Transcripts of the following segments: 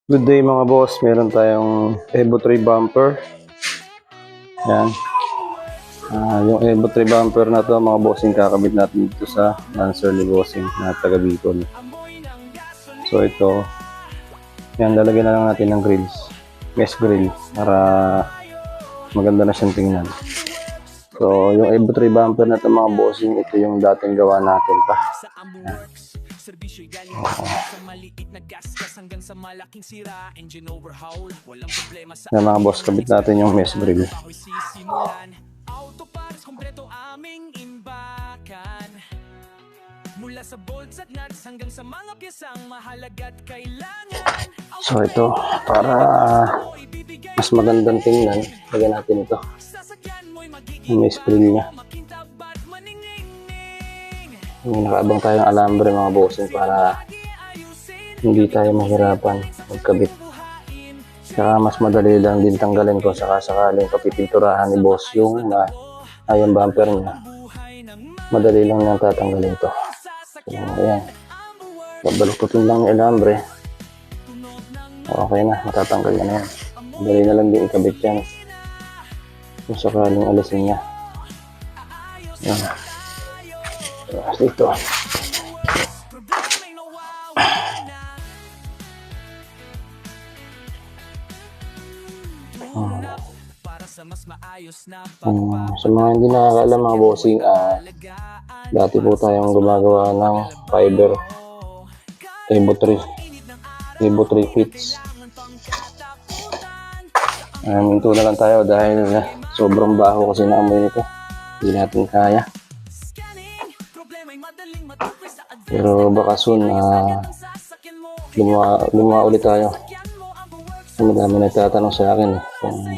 Good day mga boss, meron tayong Evo 3 bumper. Yan. Yung Evo 3 bumper na to mga bossing, kakabit natin dito sa Lancer ni bossing na taga Bicol. So ito, yan, lalagyan na lang natin ng grills, mesh grill, para maganda na siyang tingnan. So yung Evo 3 bumper na to mga bossing, ito yung dating gawa natin pa. Yan. Serbisyo'y galing sa maliit na gasgas hanggang sa malaking sira, engine overhaul, walang problema sa mga boss, kabit natin yung mesh grill. Auto parts kompleto aming imbakan, mula sa bolts at nuts hanggang sa mga piyesang mahalaga at kailangan. So ito, para mas magandang tingnan, lagyan natin ito yung mesh grill niya. Nakaabang tayong alambre mga bossing para hindi tayo mahirapan magkabit. Saka mas madali lang din tanggalin ko saka sakaling kapipinturahan ni boss yung bumper niya. Madali lang nang tatanggalin to. So, ayan. Babalukutin lang yung alambre. Okay na, matatanggal na yan. Madali na lang din ikabit yan kung sakaling alisin niya. Ayan. Dito. Sa mga hindi nakakaalam mga bossing, dati po tayong gumagawa ng fiber Evo 3 fits. Minto na lang tayo dahil sobrang baho kasi naamoy nito, hindi natin kaya. Pero baka soon lumawa ulit tayo. Madami nagtatanong sa akin kung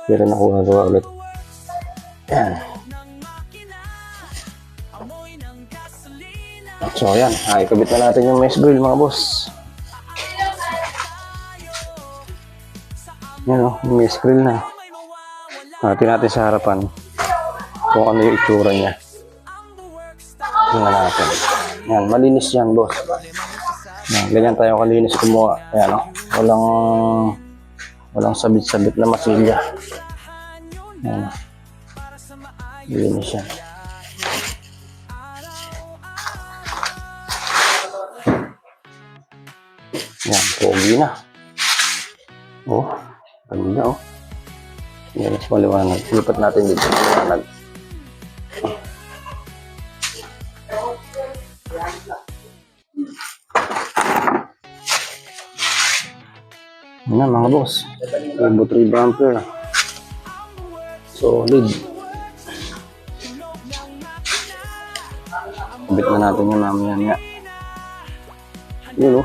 meron ako gagawa ulit. Yan. So ayan, ikabit na natin yung mesh grill mga boss. Yan o, yung mesh grill na. Natin sa harapan kung ano yung itsura niya. Tingnan natin. Yan, malinis yan boss. Yan, ganyan tayo kalinis kumuha. Ayan o, walang sabit-sabit na masilya. Yan, malinis yan. Yan, pogi na. Oh, ganda oh. Yan, mas maliwanag. Lipat natin dito sa maliwanag. Yan na mga boss, Evo 3 bumper, solid. Kabit na natin yung mamaya niya. Yun o.